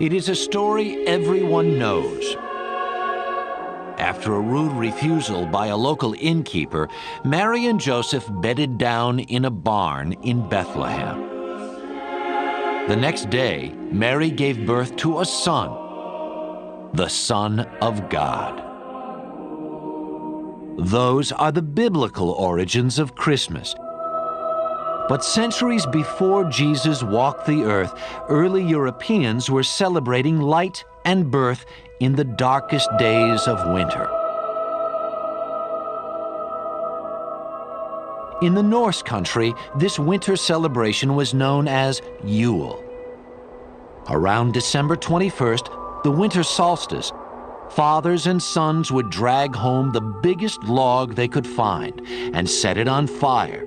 It is a story everyone knows. After a rude refusal by a local innkeeper, Mary and Joseph bedded down in a barn in Bethlehem. The next day, Mary gave birth to a son, the Son of God. Those are the biblical origins of Christmas. But centuries before Jesus walked the earth, early Europeans were celebrating light and birth in the darkest days of winter. In the Norse country, this winter celebration was known as Yule. Around December 21st, the winter solstice, fathers and sons would drag home the biggest log they could find and set it on fire.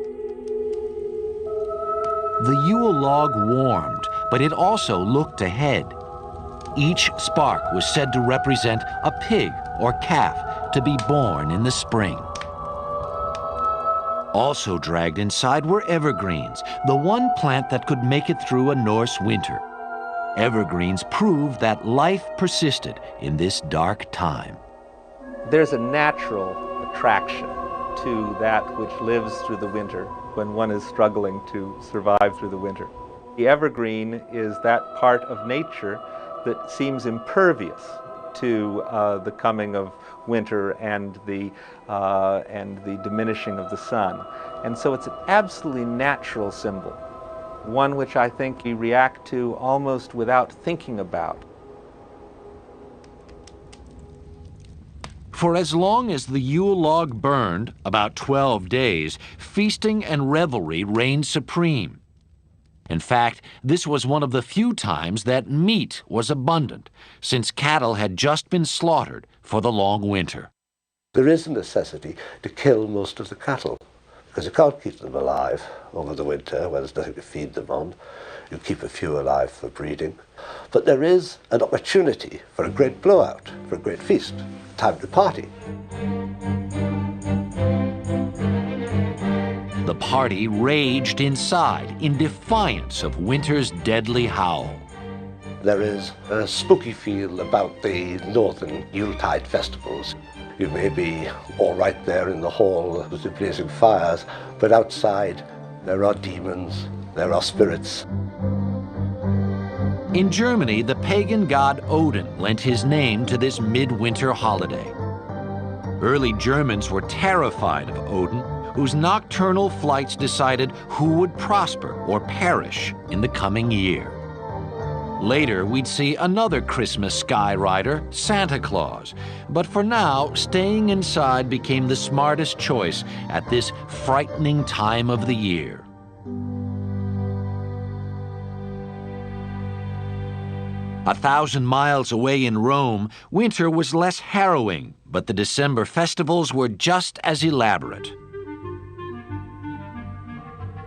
The Yule log warmed, but it also looked ahead. Each spark was said to represent a pig or calf to be born in the spring. Also dragged inside were evergreens, the one plant that could make it through a Norse winter. Evergreens proved that life persisted in this dark time. There's a natural attraction to that which lives through the winter when one is struggling to survive through the winter. The evergreen is that part of nature that seems impervious to the coming of winter and the diminishing of the sun. And so it's an absolutely natural symbol, one which I think we react to almost without thinking about. For as long as the Yule log burned, about 12 days, feasting and revelry reigned supreme. In fact, this was one of the few times that meat was abundant, since cattle had just been slaughtered for the long winter. There is a necessity to kill most of the cattle, because you can't keep them alive over the winter when there's nothing to feed them on. You keep a few alive for breeding. But there is an opportunity for a great blowout, for a great feast, time to party. The party raged inside in defiance of winter's deadly howl. There is a spooky feel about the northern Yuletide festivals. You may be all right there in the hall with the blazing fires, but outside there are demons, there are spirits. In Germany, the pagan god Odin lent his name to this midwinter holiday. Early Germans were terrified of Odin, whose nocturnal flights decided who would prosper or perish in the coming year. Later, we'd see another Christmas sky rider, Santa Claus. But for now, staying inside became the smartest choice at this frightening time of the year. A 1,000 miles away in Rome, winter was less harrowing, but the December festivals were just as elaborate.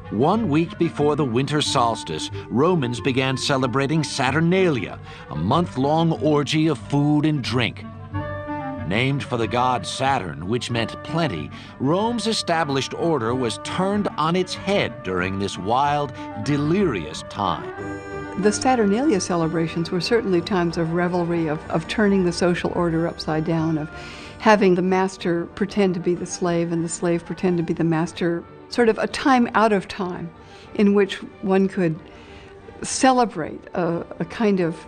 1 week before the winter solstice, Romans began celebrating Saturnalia, a month-long orgy of food and drink. Named for the god Saturn, which meant plenty, Rome's established order was turned on its head during this wild, delirious time. The Saturnalia celebrations were certainly times of revelry, of turning the social order upside down, of having the master pretend to be the slave and the slave pretend to be the master, sort of a time out of time in which one could celebrate a kind of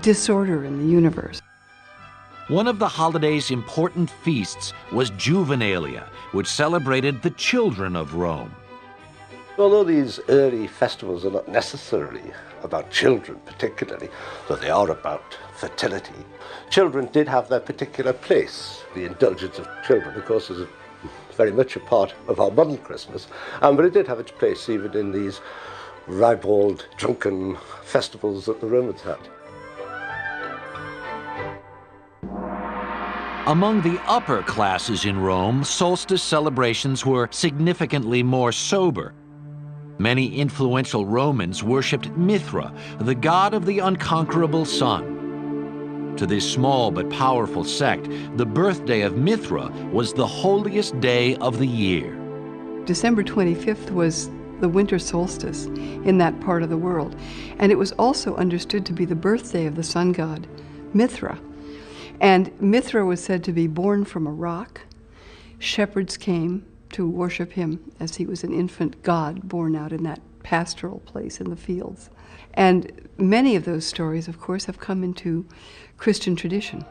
disorder in the universe. One of the holiday's important feasts was Juvenalia, which celebrated the children of Rome. Although these early festivals are not necessarily about children particularly, but they are about fertility, children did have their particular place. The indulgence of children, of course, is very much a part of our modern Christmas, but it did have its place even in these ribald, drunken festivals that the Romans had. Among the upper classes in Rome, solstice celebrations were significantly more sober. Many influential Romans worshipped Mithra, the god of the unconquerable sun. To this small but powerful sect, the birthday of Mithra was the holiest day of the year. December 25th was the winter solstice in that part of the world. And it was also understood to be the birthday of the sun god, Mithra. And Mithra was said to be born from a rock. Shepherds came to worship him as he was an infant god born out in that pastoral place in the fields. And many of those stories, of course, have come into Christian tradition.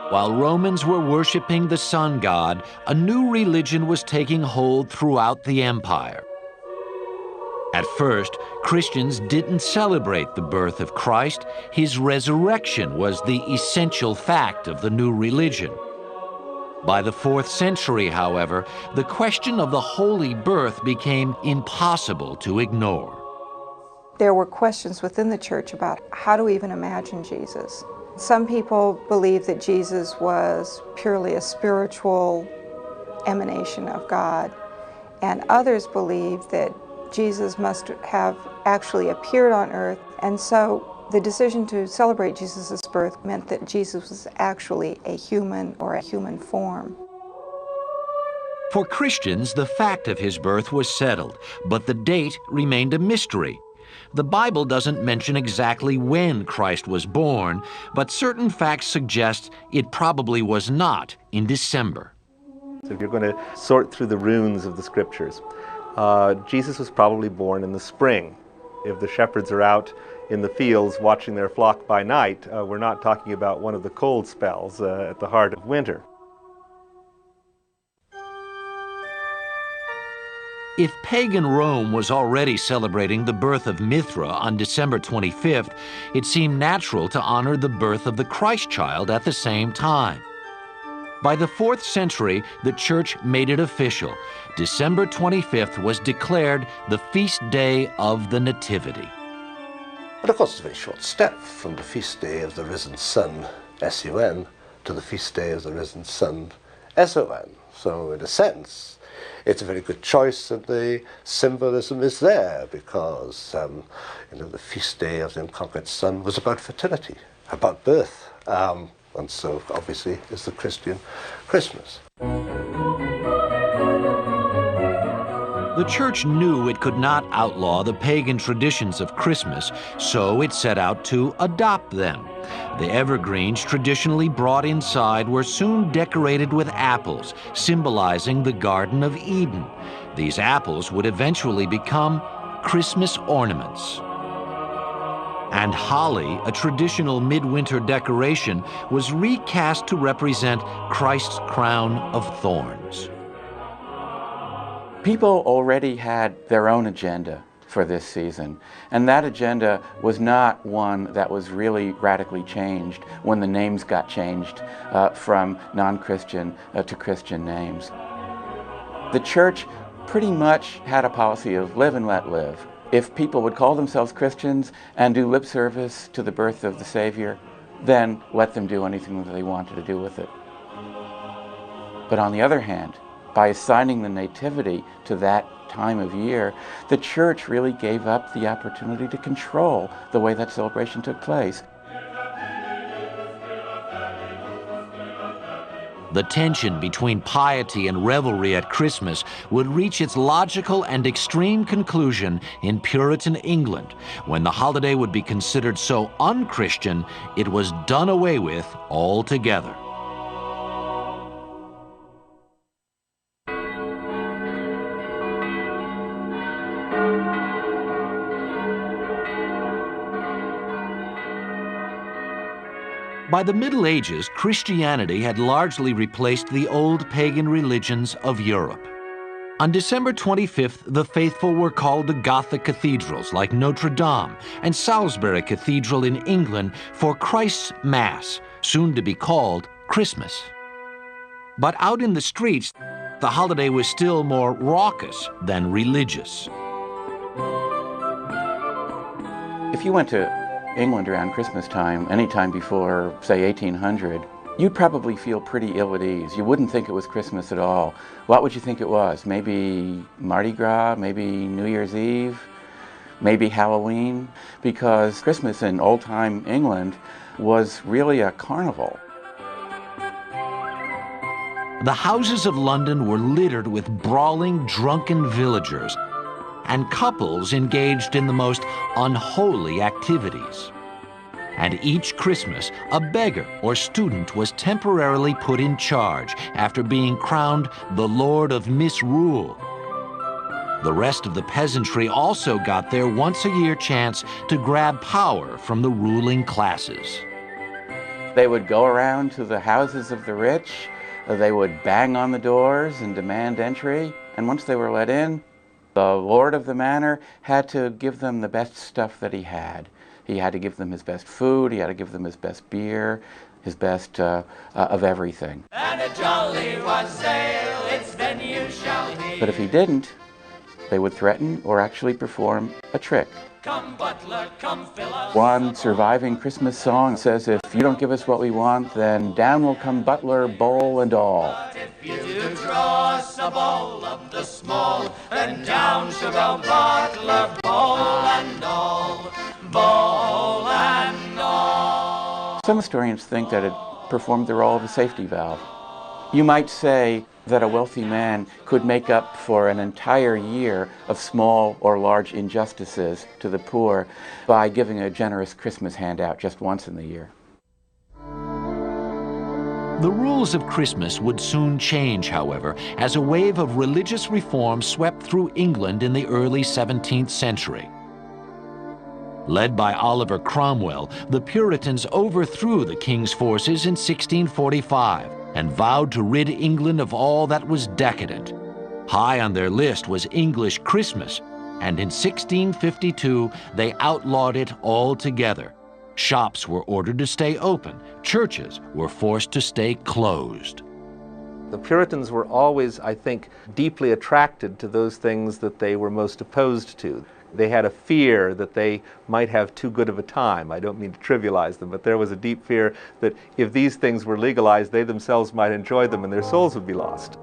While Romans were worshiping the sun god, a new religion was taking hold throughout the empire. At first, Christians didn't celebrate the birth of Christ. His resurrection was the essential fact of the new religion. By the 4th century, however, the question of the holy birth became impossible to ignore. There were questions within the church about how to even imagine Jesus. Some people believe that Jesus was purely a spiritual emanation of God, and others believe that Jesus must have actually appeared on earth. And so the decision to celebrate Jesus' birth meant that Jesus was actually a human or a human form. For Christians, the fact of his birth was settled, but the date remained a mystery. The Bible doesn't mention exactly when Christ was born, but certain facts suggest it probably was not in December. So if you're going to sort through the runes of the scriptures, Jesus was probably born in the spring. If the shepherds are out in the fields watching their flock by night, we're not talking about one of the cold spells at the heart of winter. If pagan Rome was already celebrating the birth of Mithra on December 25th, it seemed natural to honor the birth of the Christ child at the same time. By the 4th century, the Church made it official. December 25th was declared the feast day of the Nativity. But of course it's a very short step from the feast day of the risen sun, S-U-N, to the feast day of the risen sun, S-O-N. So in a sense, it's a very good choice, and the symbolism is there because the feast day of the unconquered sun was about fertility, about birth, and so obviously is the Christian Christmas. The Church knew it could not outlaw the pagan traditions of Christmas, so it set out to adopt them. The evergreens traditionally brought inside were soon decorated with apples, symbolizing the Garden of Eden. These apples would eventually become Christmas ornaments. And holly, a traditional midwinter decoration, was recast to represent Christ's crown of thorns. People already had their own agenda for this season, and that agenda was not one that was really radically changed when the names got changed from non-Christian to Christian names. The church pretty much had a policy of live and let live. If people would call themselves Christians and do lip service to the birth of the Savior, then let them do anything that they wanted to do with it. But on the other hand, by assigning the Nativity to that time of year, the church really gave up the opportunity to control the way that celebration took place. The tension between piety and revelry at Christmas would reach its logical and extreme conclusion in Puritan England, when the holiday would be considered so un-Christian it was done away with altogether. By the Middle Ages, Christianity had largely replaced the old pagan religions of Europe. On December 25th, the faithful were called to Gothic cathedrals like Notre Dame and Salisbury Cathedral in England for Christ's Mass, soon to be called Christmas. But out in the streets, the holiday was still more raucous than religious. If you went to England around Christmas time, any time before, say, 1800, you'd probably feel pretty ill at ease. You wouldn't think it was Christmas at all. What would you think it was? Maybe Mardi Gras, maybe New Year's Eve, maybe Halloween? Because Christmas in old-time England was really a carnival. The houses of London were littered with brawling, drunken villagers and couples engaged in the most unholy activities. And each Christmas, a beggar or student was temporarily put in charge after being crowned the Lord of Misrule. The rest of the peasantry also got their once-a-year chance to grab power from the ruling classes. They would go around to the houses of the rich, they would bang on the doors and demand entry, and once they were let in, the lord of the manor had to give them the best stuff that he had. He had to give them his best food, he had to give them his best beer, his best of everything. And a jolly wassail, it's then you shall hear. But if he didn't, they would threaten or actually perform a trick. Come butler, come fill us. One surviving Christmas song says, if you don't give us what we want, then down will come butler, bowl and all. But if you do draw us a bowl of the small, then down shall go butler, bowl and all, bowl and all. Some historians think that it performed the role of a safety valve. You might say that a wealthy man could make up for an entire year of small or large injustices to the poor by giving a generous Christmas handout just once in the year. The rules of Christmas would soon change, however, as a wave of religious reform swept through England in the early 17th century. Led by Oliver Cromwell, the Puritans overthrew the king's forces in 1645 and vowed to rid England of all that was decadent. High on their list was English Christmas, and in 1652 they outlawed it altogether. Shops were ordered to stay open, churches were forced to stay closed. The Puritans were always, I think, deeply attracted to those things that they were most opposed to. They had a fear that they might have too good of a time. I don't mean to trivialize them, but there was a deep fear that if these things were legalized, they themselves might enjoy them and their souls would be lost.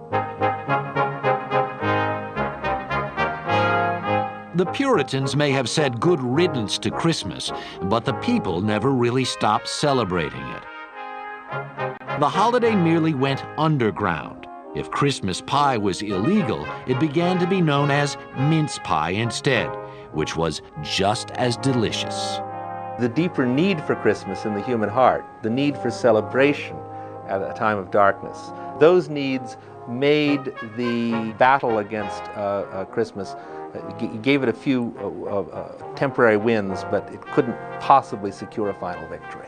The Puritans may have said good riddance to Christmas, but the people never really stopped celebrating it. The holiday merely went underground. If Christmas pie was illegal, it began to be known as mince pie instead, which was just as delicious. The deeper need for Christmas in the human heart, the need for celebration at a time of darkness, those needs made the battle against Christmas, gave it a few temporary wins, but it couldn't possibly secure a final victory.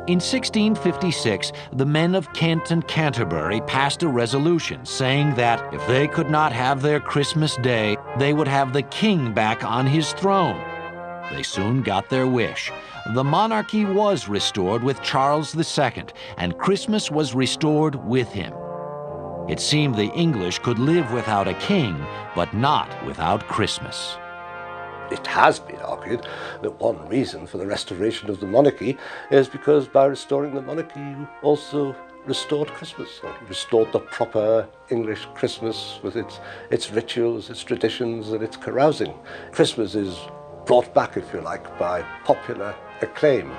In 1656, the men of Kent and Canterbury passed a resolution saying that if they could not have their Christmas day, they would have the king back on his throne. They soon got their wish. The monarchy was restored with Charles II, and Christmas was restored with him. It seemed the English could live without a king, but not without Christmas. It has been argued that one reason for the restoration of the monarchy is because by restoring the monarchy, you also restored Christmas, or you restored the proper English Christmas with its rituals, its traditions, and its carousing. Christmas is brought back, if you like, by popular acclaim.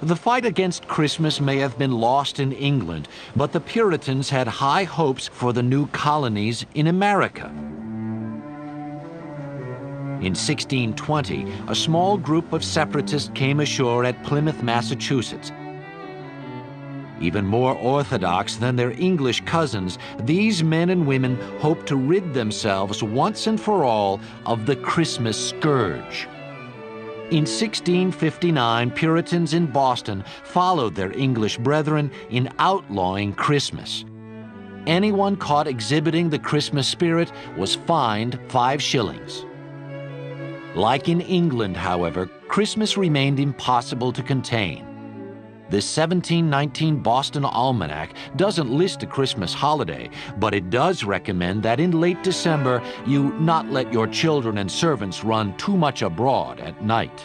The fight against Christmas may have been lost in England, but the Puritans had high hopes for the new colonies in America. In 1620, a small group of separatists came ashore at Plymouth, Massachusetts. Even more orthodox than their English cousins, these men and women hoped to rid themselves once and for all of the Christmas scourge. In 1659, Puritans in Boston followed their English brethren in outlawing Christmas. Anyone caught exhibiting the Christmas spirit was fined 5 shillings. Like in England, however, Christmas remained impossible to contain. The 1719 Boston Almanac doesn't list a Christmas holiday, but it does recommend that in late December you not let your children and servants run too much abroad at night.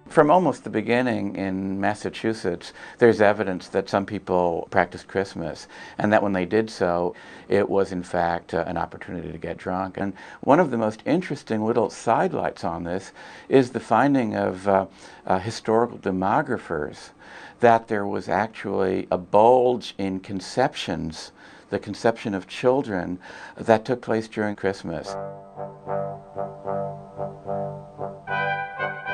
From almost the beginning in Massachusetts, there's evidence that some people practiced Christmas, and that when they did so, it was in fact an opportunity to get drunk. And one of the most interesting little sidelights on this is the finding of historical demographers that there was actually a bulge in conceptions, the conception of children, that took place during Christmas.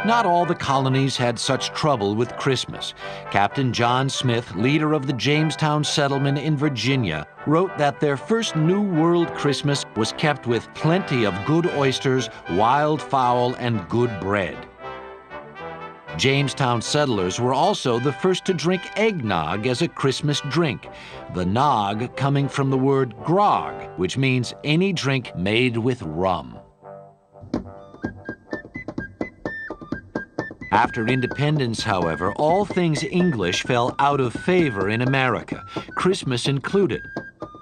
Not all the colonies had such trouble with Christmas. Captain John Smith, leader of the Jamestown settlement in Virginia, wrote that their first New World Christmas was kept with plenty of good oysters, wild fowl, and good bread. Jamestown settlers were also the first to drink eggnog as a Christmas drink, the nog coming from the word grog, which means any drink made with rum. After independence, however, all things English fell out of favor in America, Christmas included.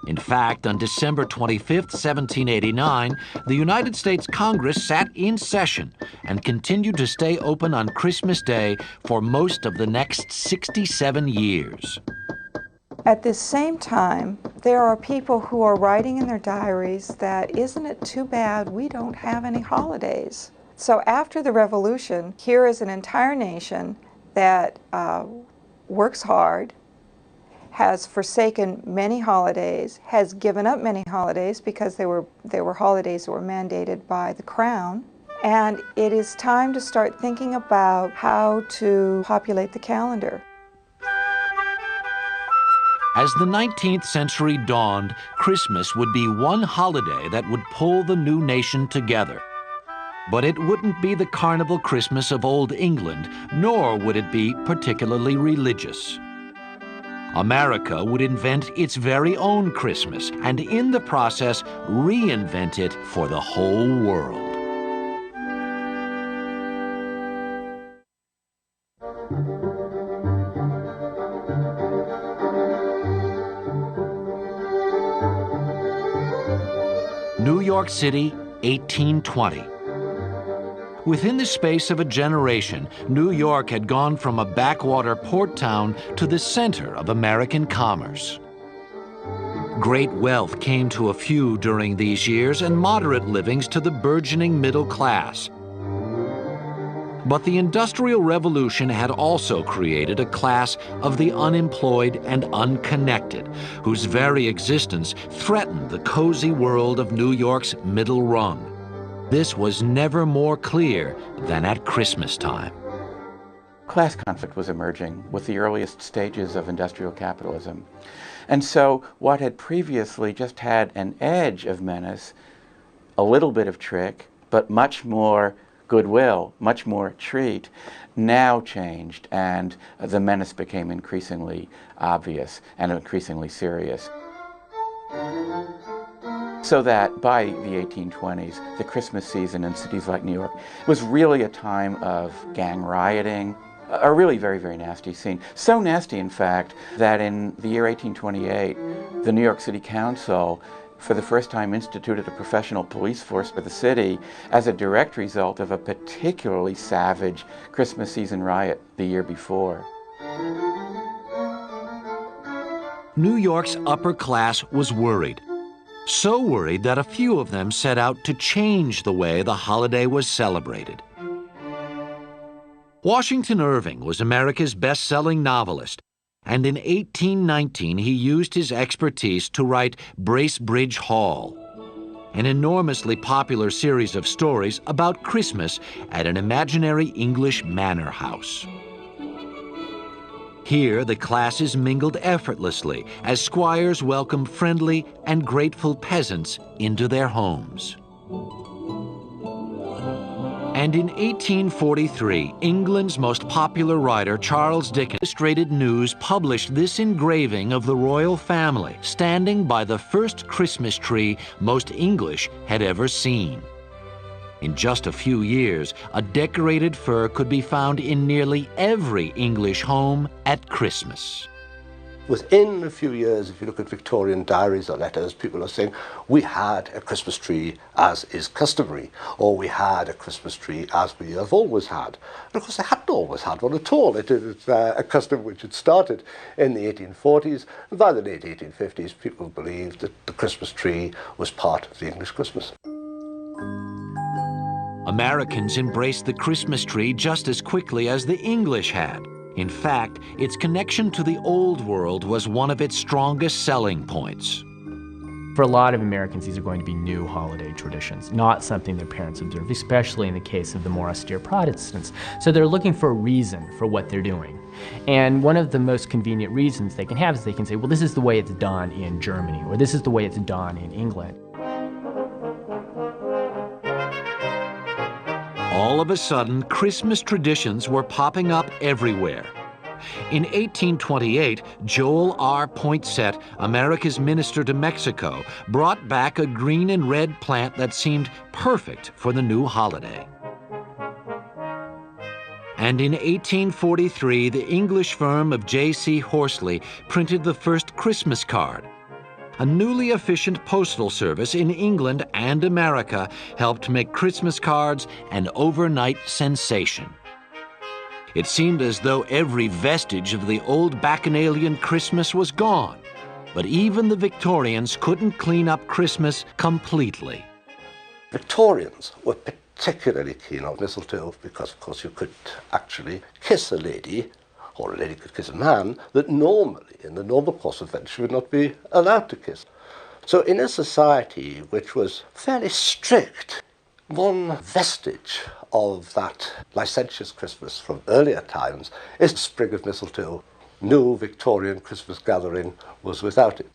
In fact, on December 25, 1789, the United States Congress sat in session and continued to stay open on Christmas Day for most of the next 67 years. At this same time, there are people who are writing in their diaries that, isn't it too bad we don't have any holidays? So after the Revolution, here is an entire nation that works hard, has forsaken many holidays, has given up many holidays because they were holidays that were mandated by the Crown, and it is time to start thinking about how to populate the calendar. As the 19th century dawned, Christmas would be one holiday that would pull the new nation together. But it wouldn't be the carnival Christmas of Old England, nor would it be particularly religious. America would invent its very own Christmas, and in the process, reinvent it for the whole world. New York City, 1820. Within the space of a generation, New York had gone from a backwater port town to the center of American commerce. Great wealth came to a few during these years, and moderate livings to the burgeoning middle class. But the Industrial Revolution had also created a class of the unemployed and unconnected, whose very existence threatened the cozy world of New York's middle rung. This was never more clear than at Christmas time. Class conflict was emerging with the earliest stages of industrial capitalism. And so what had previously just had an edge of menace, a little bit of trick, but much more goodwill, much more treat, now changed, and the menace became increasingly obvious and increasingly serious. So that by the 1820s, the Christmas season in cities like New York was really a time of gang rioting, a really very, very nasty scene. So nasty, in fact, that in the year 1828, the New York City Council for the first time instituted a professional police force for the city as a direct result of a particularly savage Christmas season riot the year before. New York's upper class was worried. So worried that a few of them set out to change the way the holiday was celebrated. Washington Irving was America's best-selling novelist, and in 1819 he used his expertise to write Bracebridge Hall, an enormously popular series of stories about Christmas at an imaginary English manor house. Here, the classes mingled effortlessly as squires welcomed friendly and grateful peasants into their homes. And in 1843, England's most popular writer, Charles Dickens, Illustrated News published this engraving of the royal family standing by the first Christmas tree most English had ever seen. In just a few years, a decorated fir could be found in nearly every English home at Christmas. Within a few years, if you look at Victorian diaries or letters, people are saying, we had a Christmas tree as is customary, or we had a Christmas tree as we have always had. And of course, they hadn't always had one at all. It is a custom which had started in the 1840s, and by the late 1850s, people believed that the Christmas tree was part of the English Christmas. Americans embraced the Christmas tree just as quickly as the English had. In fact, its connection to the Old World was one of its strongest selling points. For a lot of Americans, these are going to be new holiday traditions, not something their parents observed, especially in the case of the more austere Protestants. So they're looking for a reason for what they're doing. And one of the most convenient reasons they can have is they can say, well, this is the way it's done in Germany, or this is the way it's done in England. All of a sudden, Christmas traditions were popping up everywhere. In 1828, Joel R. Poinsett, America's minister to Mexico, brought back a green and red plant that seemed perfect for the new holiday. And in 1843, the English firm of J.C. Horsley printed the first Christmas card. A newly efficient postal service in England and America helped make Christmas cards an overnight sensation. It seemed as though every vestige of the old Bacchanalian Christmas was gone, but even the Victorians couldn't clean up Christmas completely. Victorians were particularly keen on mistletoe because, of course, you could actually kiss a lady, or a lady could kiss a man, that normally, in the normal course of events, she would not be allowed to kiss. So in a society which was fairly strict, one vestige of that licentious Christmas from earlier times is a sprig of mistletoe. No Victorian Christmas gathering was without it.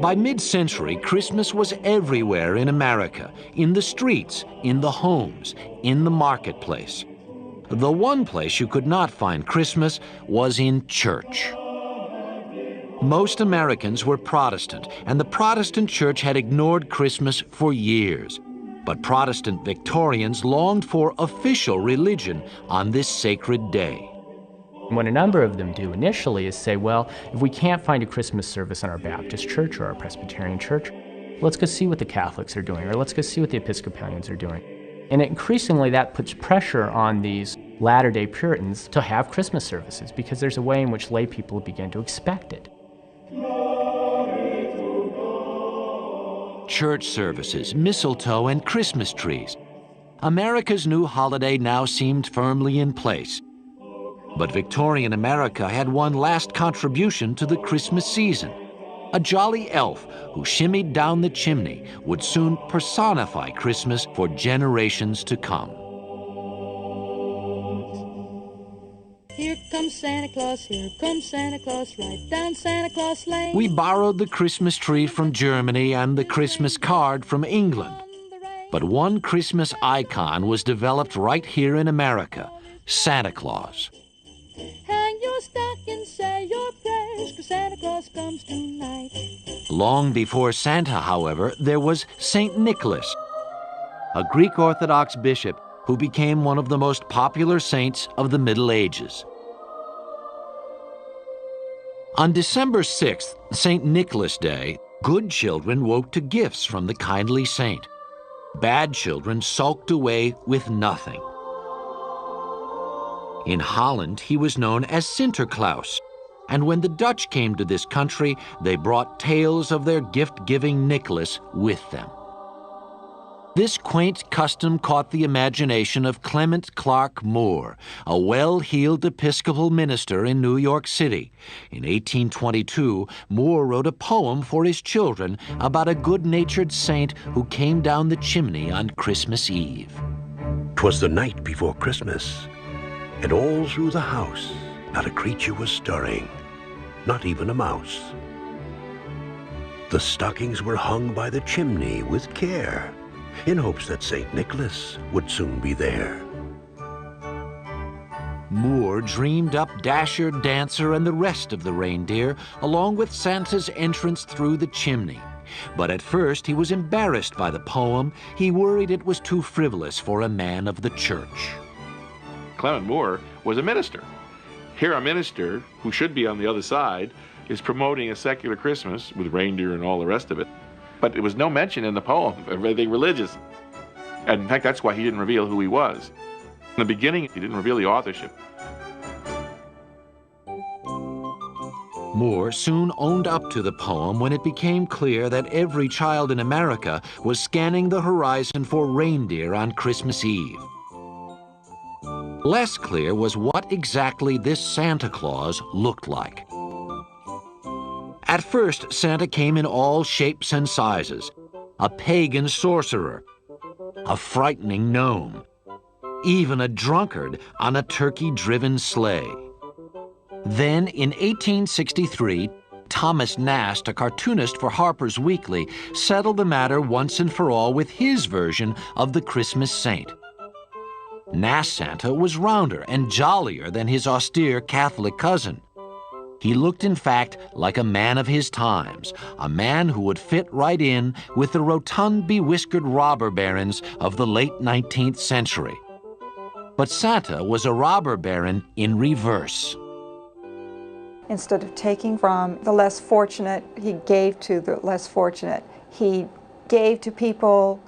By mid-century, Christmas was everywhere in America, in the streets, in the homes, in the marketplace. The one place you could not find Christmas was in church. Most Americans were Protestant, and the Protestant church had ignored Christmas for years. But Protestant Victorians longed for official religion on this sacred day. What a number of them do initially is say, well, if we can't find a Christmas service in our Baptist church or our Presbyterian church, let's go see what the Catholics are doing, or let's go see what the Episcopalians are doing. And increasingly that puts pressure on these Latter-day Puritans to have Christmas services because there's a way in which lay people begin to expect it. Church services, mistletoe, and Christmas trees. America's new holiday now seemed firmly in place. But Victorian America had one last contribution to the Christmas season. A jolly elf who shimmied down the chimney would soon personify Christmas for generations to come. Here comes Santa Claus, right down Santa Claus Lane. We borrowed the Christmas tree from Germany and the Christmas card from England. But one Christmas icon was developed right here in America, Santa Claus. Hang your stocking, say your prayers, 'cause Santa Claus comes tonight. Long before Santa, however, there was St. Nicholas, a Greek Orthodox bishop who became one of the most popular saints of the Middle Ages. On December 6th, St. Nicholas Day, good children woke to gifts from the kindly saint. Bad children sulked away with nothing. In Holland, he was known as Sinterklaas, and when the Dutch came to this country, they brought tales of their gift-giving Nicholas with them. This quaint custom caught the imagination of Clement Clark Moore, a well-heeled Episcopal minister in New York City. In 1822, Moore wrote a poem for his children about a good-natured saint who came down the chimney on Christmas Eve. 'Twas the night before Christmas, and all through the house not a creature was stirring, not even a mouse. The stockings were hung by the chimney with care, in hopes that St. Nicholas would soon be there. Moore dreamed up Dasher, Dancer, and the rest of the reindeer, along with Santa's entrance through the chimney. But at first he was embarrassed by the poem. He worried it was too frivolous for a man of the church. Clement Moore was a minister. Here a minister, who should be on the other side, is promoting a secular Christmas with reindeer and all the rest of it. But there was no mention in the poem of anything religious. And in fact, that's why he didn't reveal who he was. In the beginning, he didn't reveal the authorship. Moore soon owned up to the poem when it became clear that every child in America was scanning the horizon for reindeer on Christmas Eve. Less clear was what exactly this Santa Claus looked like. At first, Santa came in all shapes and sizes: a pagan sorcerer, a frightening gnome, even a drunkard on a turkey-driven sleigh. Then, in 1863, Thomas Nast, a cartoonist for Harper's Weekly, settled the matter once and for all with his version of the Christmas Saint. Nast Santa was rounder and jollier than his austere Catholic cousin. He looked, in fact, like a man of his times, a man who would fit right in with the rotund, bewhiskered robber barons of the late 19th century. But Santa was a robber baron in reverse. Instead of taking from the less fortunate, he gave to the less fortunate. He gave to people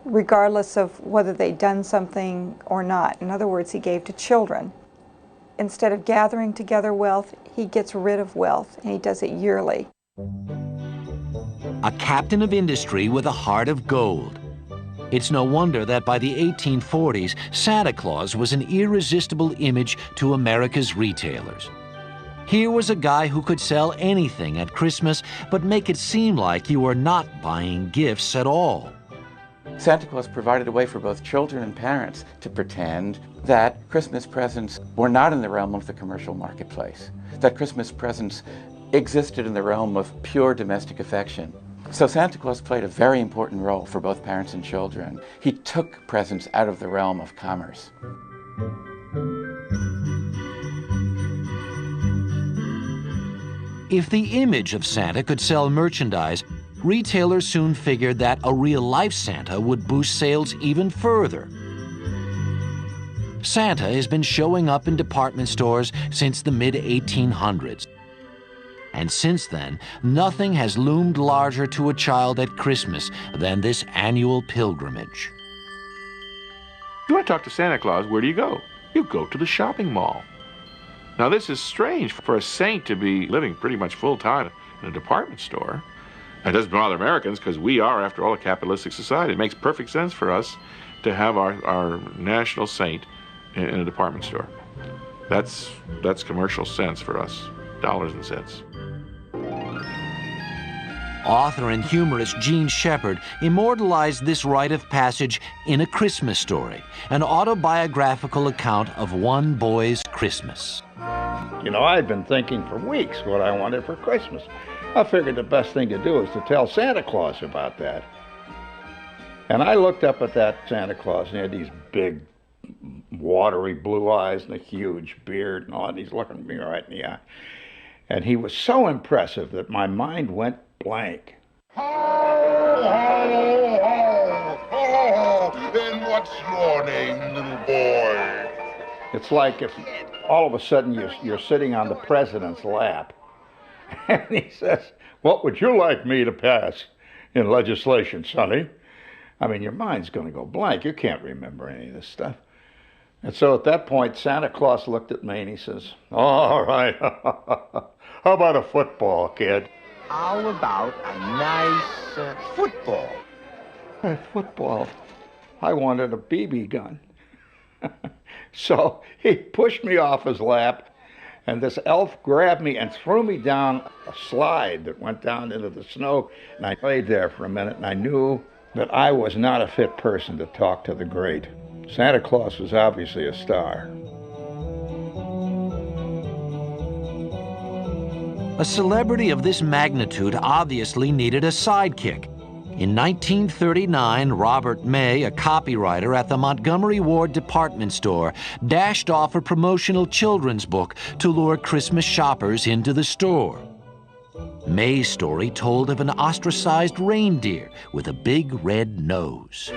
regardless of whether they'd done something or not. In other words, he gave to children. Instead of gathering together wealth, he gets rid of wealth, and he does it yearly. A captain of industry with a heart of gold. It's no wonder that by the 1840s, Santa Claus was an irresistible image to America's retailers. Here was a guy who could sell anything at Christmas, but make it seem like you were not buying gifts at all. Santa Claus provided a way for both children and parents to pretend that Christmas presents were not in the realm of the commercial marketplace, that Christmas presents existed in the realm of pure domestic affection. So Santa Claus played a very important role for both parents and children. He took presents out of the realm of commerce. If the image of Santa could sell merchandise, retailers soon figured that a real-life Santa would boost sales even further. Santa has been showing up in department stores since the mid-1800s. And since then, nothing has loomed larger to a child at Christmas than this annual pilgrimage. You want to talk to Santa Claus, where do you go? You go to the shopping mall. Now, this is strange for a saint to be living pretty much full-time in a department store. It doesn't bother Americans because we are, after all, a capitalistic society. It makes perfect sense for us to have our national saint in a department store. That's commercial sense for us, dollars and cents. Author and humorist Gene Shepard immortalized this rite of passage in A Christmas Story, an autobiographical account of one boy's Christmas. You know, I'd been thinking for weeks what I wanted for Christmas. I figured the best thing to do is to tell Santa Claus about that. And I looked up at that Santa Claus, and he had these big, watery blue eyes and a huge beard and all, and he's looking me right in the eye. And he was so impressive that my mind went blank. Ho, ho, ho, ho, and what's your name, little boy? It's like if all of a sudden you're sitting on the president's lap, and he says, "What would you like me to pass in legislation, Sonny?" I mean, your mind's going to go blank. You can't remember any of this stuff. And so at that point, Santa Claus looked at me and he says, "All right, how about a football, kid?" How about a nice football? Football? I wanted a BB gun. So he pushed me off his lap, and this elf grabbed me and threw me down a slide that went down into the snow. And I laid there for a minute, and I knew that I was not a fit person to talk to the great. Santa Claus was obviously a star. A celebrity of this magnitude obviously needed a sidekick. In 1939, Robert May, a copywriter at the Montgomery Ward department store, dashed off a promotional children's book to lure Christmas shoppers into the store. May's story told of an ostracized reindeer with a big red nose.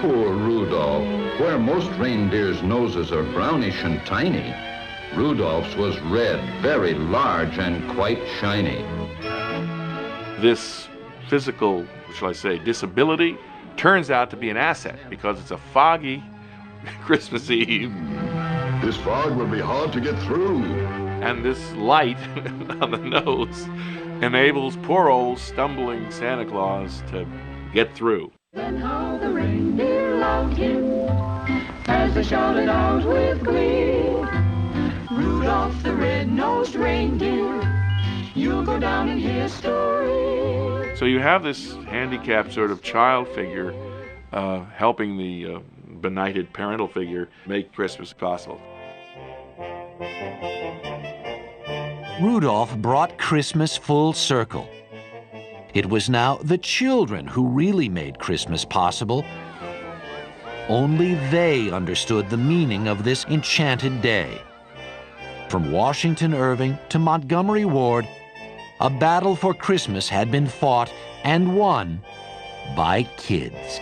Poor Rudolph. Where most reindeers' noses are brownish and tiny, Rudolph's was red, very large, and quite shiny. This physical, shall I say, disability turns out to be an asset because it's a foggy Christmas Eve. This fog will be hard to get through. And this light on the nose enables poor old stumbling Santa Claus to get through. And how the reindeer loved him as they shouted out with glee. Rudolph the red-nosed reindeer, you'll go down in history. So you have this handicapped sort of child figure helping the benighted parental figure make Christmas possible. Rudolph brought Christmas full circle. It was now the children who really made Christmas possible. Only they understood the meaning of this enchanted day. From Washington Irving to Montgomery Ward, a battle for Christmas had been fought and won by kids.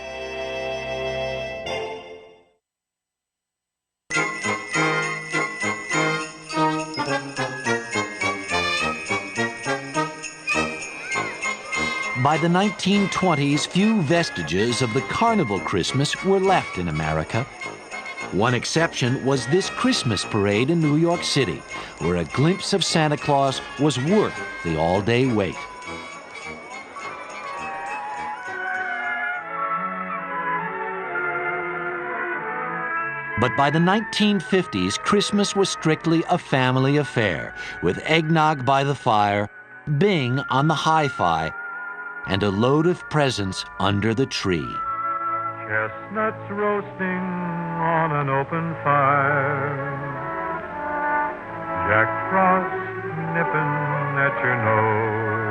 By the 1920s, few vestiges of the carnival Christmas were left in America. One exception was this Christmas parade in New York City, where a glimpse of Santa Claus was worth the all-day wait. But by the 1950s, Christmas was strictly a family affair, with eggnog by the fire, Bing on the hi-fi, and a load of presents under the tree. Chestnuts roasting on an open fire, Jack Frost nipping at your nose,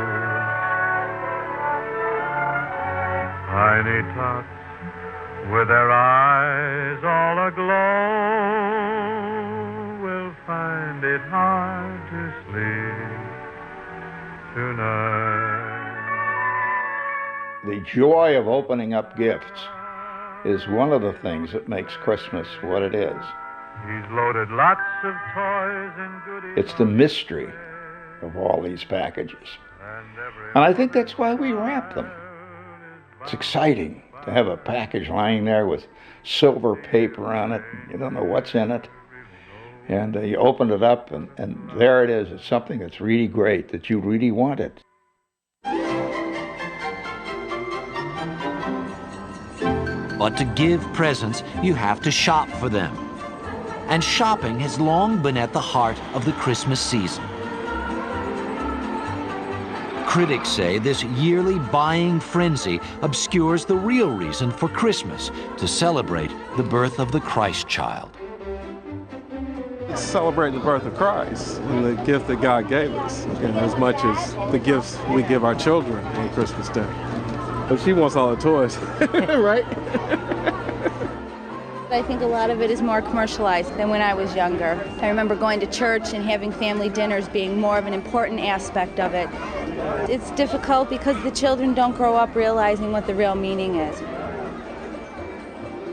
tiny tots with their eyes all aglow will find it hard to sleep tonight. The joy of opening up gifts is one of the things that makes Christmas what it is. He's loaded lots of toys and goodies. It's the mystery of all these packages. And I think that's why we wrap them. It's exciting to have a package lying there with silver paper on it. You don't know what's in it. And you open it up and there it is. It's something that's really great, that you really wanted. But to give presents, you have to shop for them. And shopping has long been at the heart of the Christmas season. Critics say this yearly buying frenzy obscures the real reason for Christmas, to celebrate the birth of the Christ child. Celebrate the birth of Christ and the gift that God gave us, as much as the gifts we give our children on Christmas Day. But she wants all the toys, right? I think a lot of it is more commercialized than when I was younger. I remember going to church and having family dinners being more of an important aspect of it. It's difficult because the children don't grow up realizing what the real meaning is.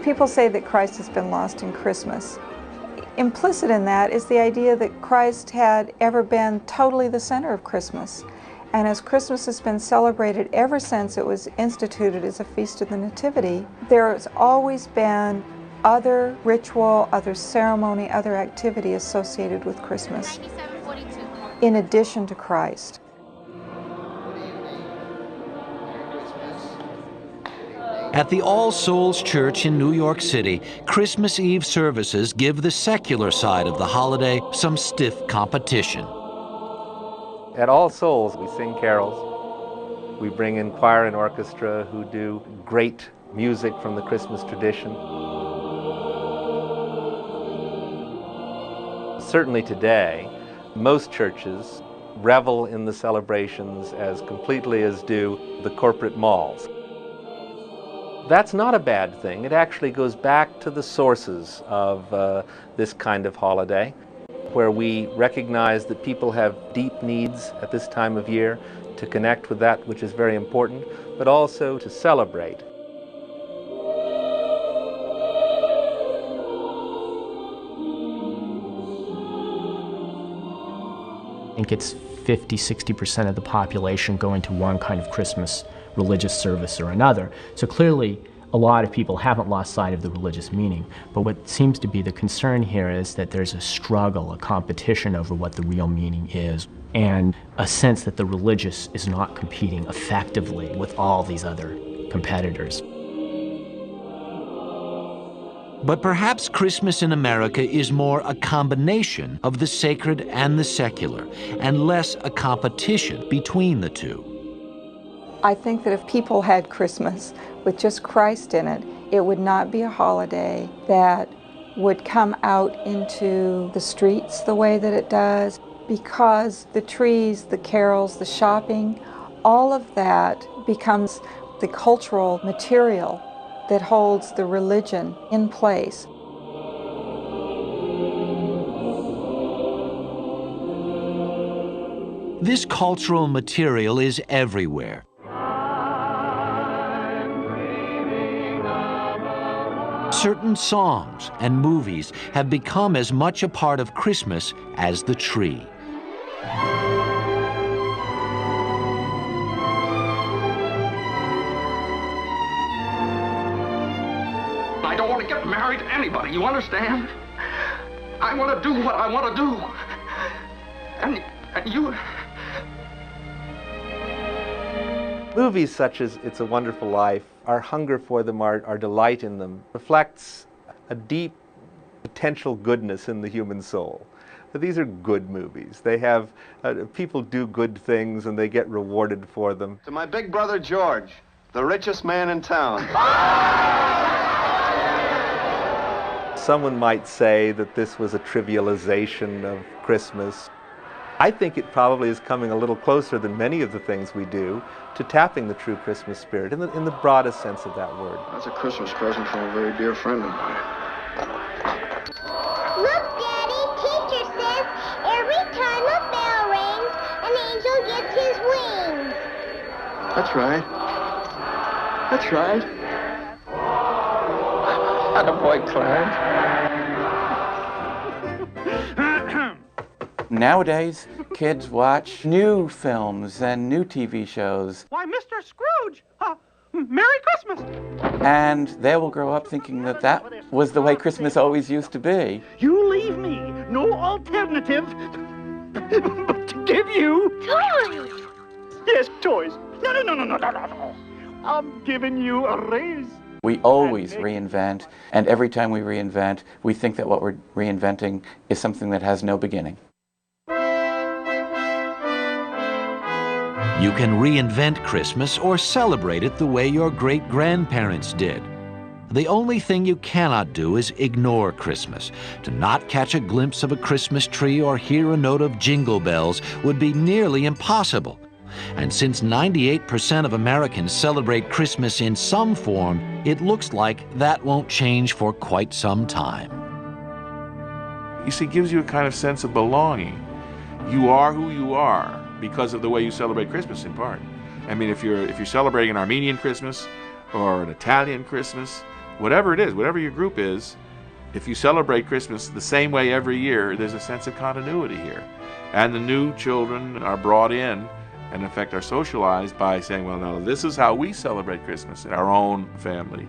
People say that Christ has been lost in Christmas. Implicit in that is the idea that Christ had ever been totally the center of Christmas. And as Christmas has been celebrated ever since it was instituted as a feast of the Nativity, there's always been other ritual, other ceremony, other activity associated with Christmas, in addition to Christ. At the All Souls Church in New York City, Christmas Eve services give the secular side of the holiday some stiff competition. At All Souls, we sing carols. We bring in choir and orchestra who do great music from the Christmas tradition. Certainly today, most churches revel in the celebrations as completely as do the corporate malls. That's not a bad thing. It actually goes back to the sources of this kind of holiday, where we recognize that people have deep needs at this time of year to connect with that which is very important, but also to celebrate. think it's 50–60% of the population going to one kind of Christmas religious service or another. So clearly, a lot of people haven't lost sight of the religious meaning. But what seems to be the concern here is that there's a struggle, a competition over what the real meaning is, and a sense that the religious is not competing effectively with all these other competitors. But perhaps Christmas in America is more a combination of the sacred and the secular, and less a competition between the two. I think that if people had Christmas with just Christ in it, it would not be a holiday that would come out into the streets the way that it does, because the trees, the carols, the shopping, all of that becomes the cultural material that holds the religion in place. This cultural material is everywhere. Certain songs and movies have become as much a part of Christmas as the tree. I don't want to get married to anybody, you understand? I want to do what I want to do. And you... Movies such as It's a Wonderful Life, our hunger for them, our delight in them, reflects a deep potential goodness in the human soul. But these are good movies. They have, people do good things and they get rewarded for them. To my big brother George, the richest man in town. Someone might say that this was a trivialization of Christmas. I think it probably is coming a little closer than many of the things we do to tapping the true Christmas spirit in the broadest sense of that word. That's a Christmas present from a very dear friend of mine. Look, Daddy, teacher says every time a bell rings, an angel gets his wings. That's right. That's right. Attaboy, Clarence. Nowadays, kids watch new films and new TV shows. Why, Mr. Scrooge! Merry Christmas! And they will grow up thinking that that was the way Christmas always used to be. You leave me no alternative but to give you... Toys! Yes, toys. No. I'm giving you a raise. We always reinvent, and every time we reinvent, we think that what we're reinventing is something that has no beginning. You can reinvent Christmas or celebrate it the way your great-grandparents did. The only thing you cannot do is ignore Christmas. To not catch a glimpse of a Christmas tree or hear a note of jingle bells would be nearly impossible. And since 98% of Americans celebrate Christmas in some form, it looks like that won't change for quite some time. You see, it gives you a kind of sense of belonging. You are who you are because of the way you celebrate Christmas, in part. I mean, if you're celebrating an Armenian Christmas or an Italian Christmas, whatever it is, whatever your group is, if you celebrate Christmas the same way every year, there's a sense of continuity here. And the new children are brought in and in fact are socialized by saying, well, no, this is how we celebrate Christmas in our own family.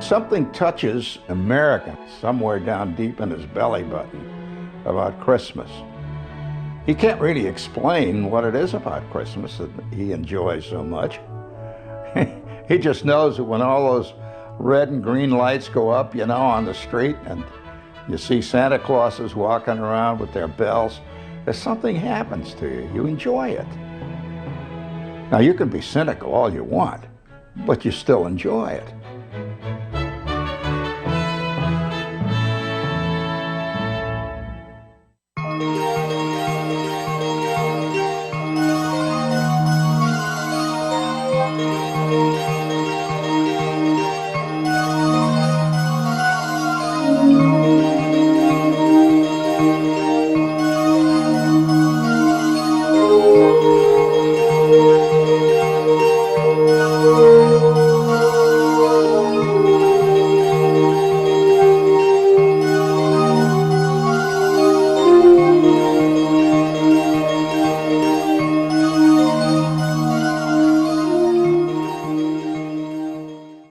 Something touches American somewhere down deep in his belly button about Christmas. He can't really explain what it is about Christmas that he enjoys so much. He just knows that when all those red and green lights go up, you know, on the street, and you see Santa Clauses walking around with their bells, there's something happens to you. You enjoy it. Now, you can be cynical all you want, but you still enjoy it.